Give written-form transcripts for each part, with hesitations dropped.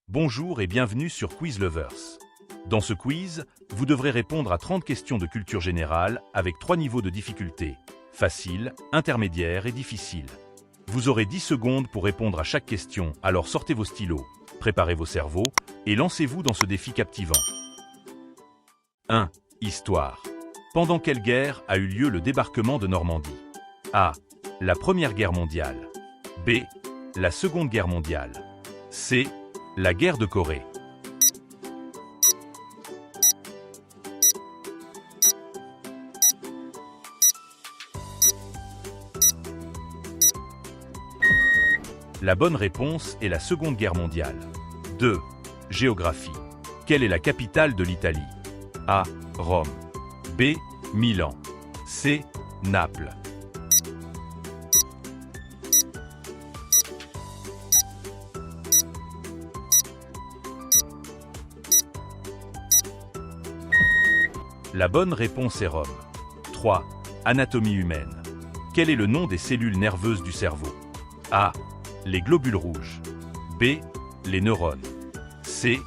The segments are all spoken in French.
Bonjour et bienvenue sur Quiz Lovers. Dans ce quiz, vous devrez répondre à 30 questions de culture générale avec 3 niveaux de difficulté, facile, intermédiaire et difficile. Vous aurez 10 secondes pour répondre à chaque question, alors sortez vos stylos, préparez vos cerveaux et lancez-vous dans ce défi captivant. 1. Histoire. Pendant quelle guerre a eu lieu le débarquement de Normandie? A. La Première Guerre mondiale. B. La Seconde Guerre mondiale. C. La guerre de Corée. La bonne réponse est la Seconde Guerre mondiale. 2. Géographie. Quelle est la capitale de l'Italie? A. Rome. B. Milan. C. Naples. La bonne réponse est Rome. 3. Anatomie humaine. Quel est le nom des cellules nerveuses du cerveau? A. Les globules rouges. B. Les neurones. C.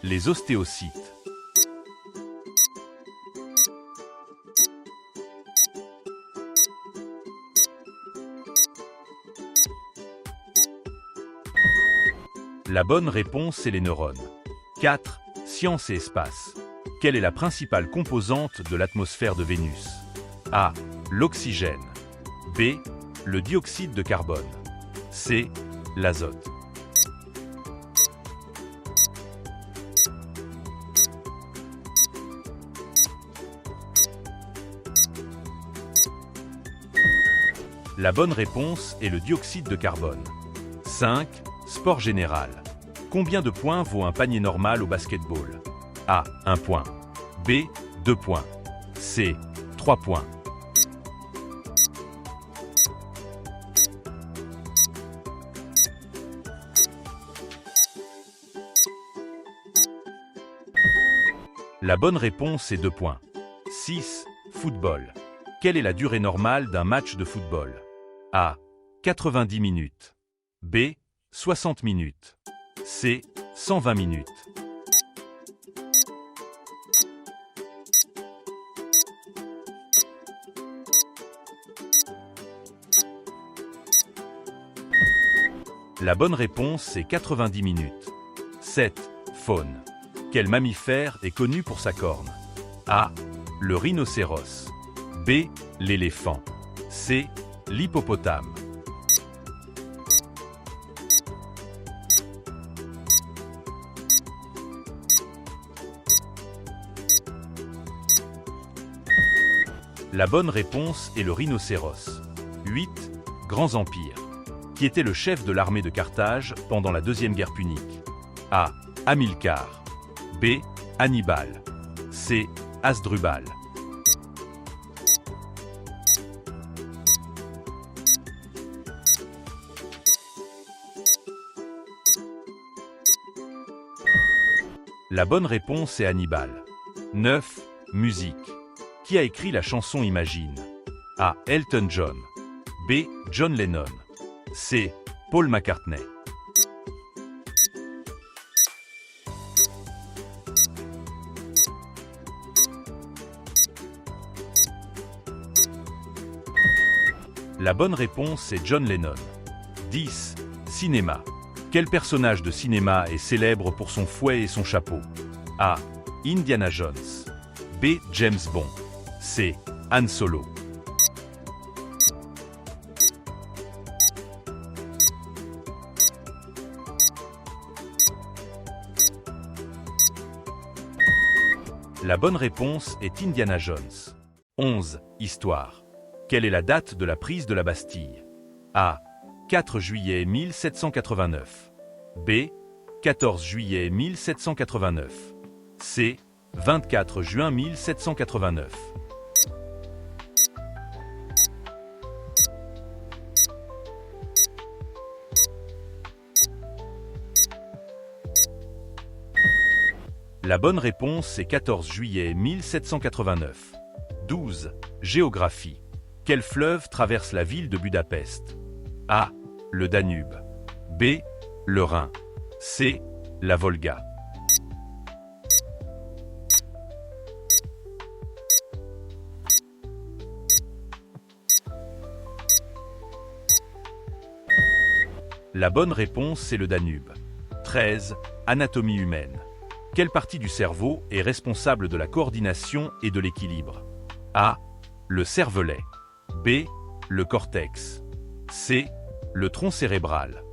Les ostéocytes. La bonne réponse est les neurones. 4. Science et espace. Quelle est la principale composante de l'atmosphère de Vénus? A. L'oxygène. B. Le dioxyde de carbone. C. L'azote. La bonne réponse est le dioxyde de carbone. 5. Sport général. Combien de points vaut un panier normal au basketball? A. 1 point. B. 2 points. C. 3 points. La bonne réponse est 2 points. 6. Football. Quelle est la durée normale d'un match de football? A. 90 minutes. B. 60 minutes. C. 120 minutes. La bonne réponse est 90 minutes. 7. Faune. Quel mammifère est connu pour sa corne? A. Le rhinocéros. B. L'éléphant. C. L'hippopotame. La bonne réponse est le rhinocéros. 8. Grands empires. Qui était le chef de l'armée de Carthage pendant la Deuxième Guerre punique? A. Hamilcar. B. Hannibal. C. Hasdrubal. La bonne réponse est Hannibal. 9. Musique. Qui a écrit la chanson Imagine? A. Elton John. B. John Lennon. C. Paul McCartney. La bonne réponse est John Lennon. 10. Cinéma. Quel personnage de cinéma est célèbre pour son fouet et son chapeau? A. Indiana Jones. B. James Bond. C. Han Solo. La bonne réponse est Indiana Jones. 11. Histoire. Quelle est la date de la prise de la Bastille? A. 4 juillet 1789. B. 14 juillet 1789. C. 24 juin 1789. La bonne réponse est 14 juillet 1789. 12. Géographie. Quel fleuve traverse la ville de Budapest? A. Le Danube. B. Le Rhin. C. La Volga. La bonne réponse est le Danube. 13. Anatomie humaine. Quelle partie du cerveau est responsable de la coordination et de l'équilibre? A. Le cervelet. B. Le cortex. C. Le tronc cérébral.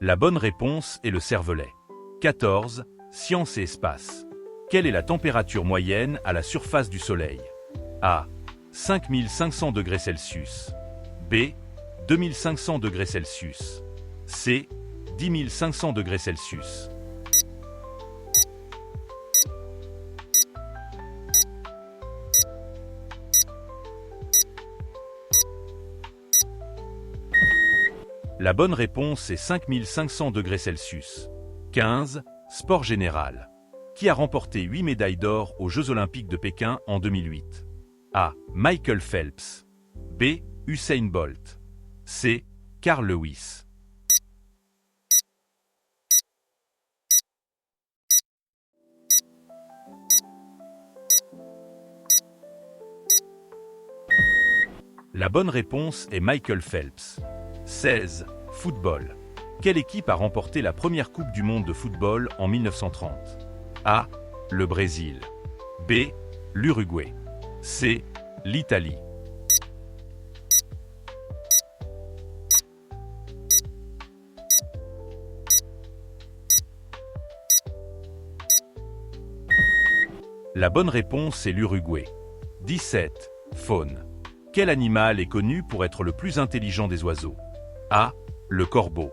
La bonne réponse est le cervelet. 14. Science et espace. Quelle est la température moyenne à la surface du Soleil? A. 5500 degrés Celsius. B. 2500 degrés Celsius. C. 10 500 degrés Celsius. La bonne réponse est 5500 degrés Celsius. 15. Sport général. Qui a remporté 8 médailles d'or aux Jeux Olympiques de Pékin en 2008? A. Michael Phelps. B. Usain Bolt. C. Carl Lewis. La bonne réponse est Michael Phelps. 16. Football. Quelle équipe a remporté la première Coupe du monde de football en 1930? A. Le Brésil. B. L'Uruguay. C. L'Italie. La bonne réponse est l'Uruguay. 17. Faune. Quel animal est connu pour être le plus intelligent des oiseaux? A. Le corbeau.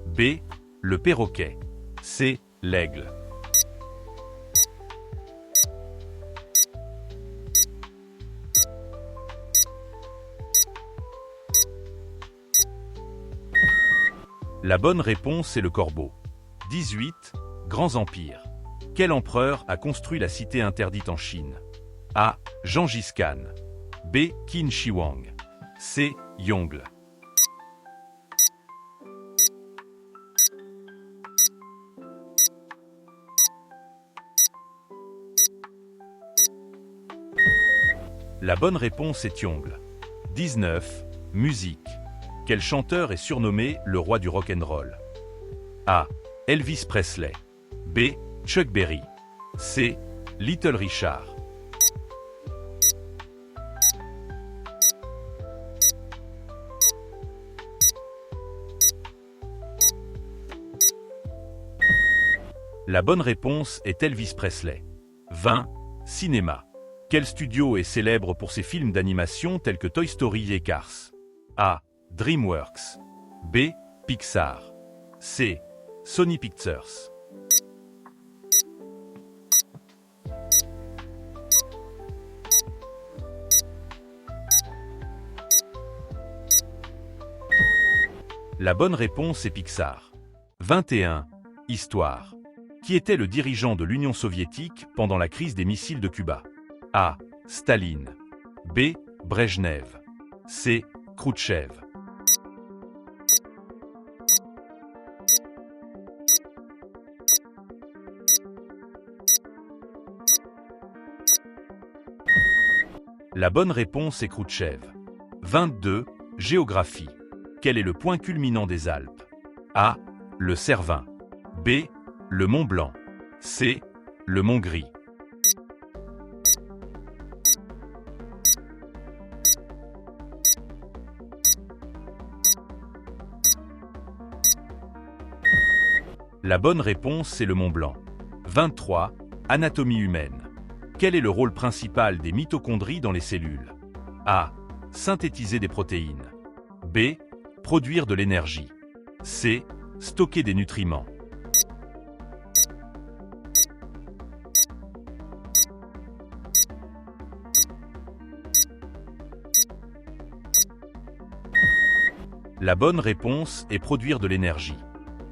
B. Le perroquet. C. L'aigle. La bonne réponse est le corbeau. 18. Grands empires. Quel empereur a construit la cité interdite en Chine? A. Gengis Khan. B. Qin Shi Huang. C. Yongle. La bonne réponse est Yongle. 19. Musique. Quel chanteur est surnommé le roi du rock'n'roll? A. Elvis Presley. B. Chuck Berry. C. Little Richard. La bonne réponse est Elvis Presley. 20. Cinéma. Quel studio est célèbre pour ses films d'animation tels que Toy Story et Cars? A. DreamWorks. B. Pixar. C. Sony Pictures. La bonne réponse est Pixar. 21. Histoire. Qui était le dirigeant de l'Union soviétique pendant la crise des missiles de Cuba? A. Staline. B. Brejnev. C. Khrouchtchev. La bonne réponse est Khrouchtchev. 22. Géographie. Quel est le point culminant des Alpes? A. Le Cervin. B. Le Mont Blanc. C. Le Mont Gris. La bonne réponse est le Mont Blanc. 23. Anatomie humaine. Quel est le rôle principal des mitochondries dans les cellules? A. Synthétiser des protéines. B. Produire de l'énergie. C. Stocker des nutriments. La bonne réponse est produire de l'énergie.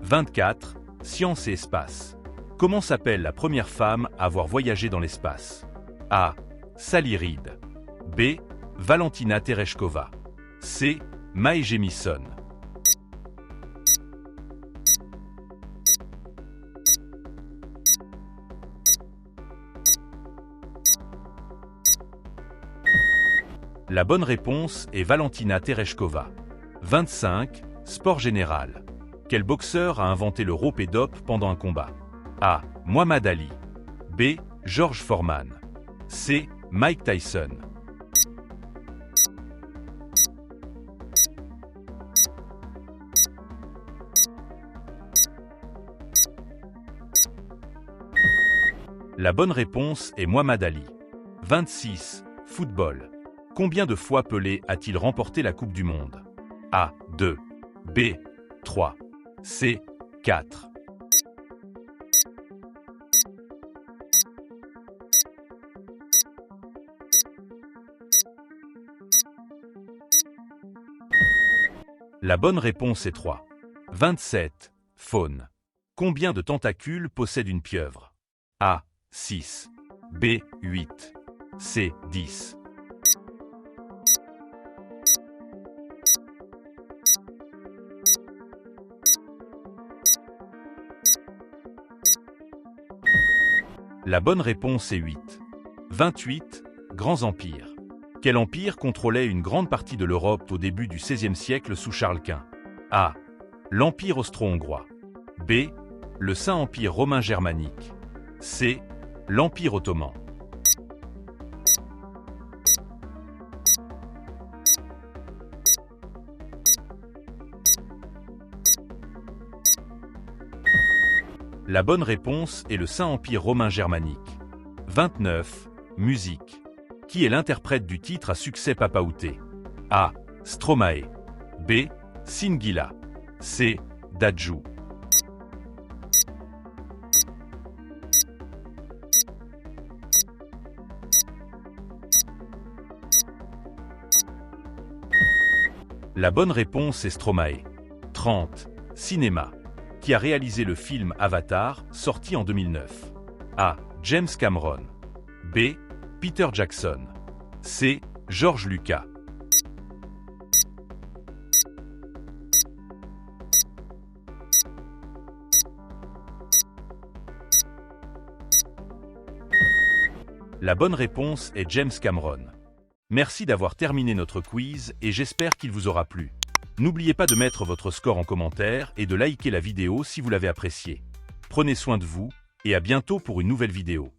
24. Science et espace. Comment s'appelle la première femme à avoir voyagé dans l'espace? A. Sally Ride. B. Valentina Tereshkova. C. Mae Jemison. La bonne réponse est Valentina Tereshkova. 25. Sport général. Quel boxeur a inventé le rope et dope pendant un combat? A. Muhammad Ali. B. George Foreman. C. Mike Tyson. La bonne réponse est Muhammad Ali. 26. Football. Combien de fois Pelé a-t-il remporté la Coupe du Monde? A. 2. B. 3. C. 4. La bonne réponse est 3. 27. Faune. Combien de tentacules possède une pieuvre? A. 6. B. 8. C. 10. La bonne réponse est 8. 28. Grands empires. Quel empire contrôlait une grande partie de l'Europe au début du XVIe siècle sous Charles Quint? A. L'Empire austro-hongrois. B. Le Saint-Empire romain germanique. C. L'Empire ottoman. La bonne réponse est le Saint-Empire romain germanique. 29. Musique. Qui est l'interprète du titre à succès Papa Outé? A. Stromae. B. Singila. C. Dadju. La bonne réponse est Stromae. 30. Cinéma. Qui a réalisé le film Avatar, sorti en 2009? A. James Cameron. B. Peter Jackson. C. George Lucas. La bonne réponse est James Cameron. Merci d'avoir terminé notre quiz et j'espère qu'il vous aura plu. N'oubliez pas de mettre votre score en commentaire et de liker la vidéo si vous l'avez appréciée. Prenez soin de vous et à bientôt pour une nouvelle vidéo.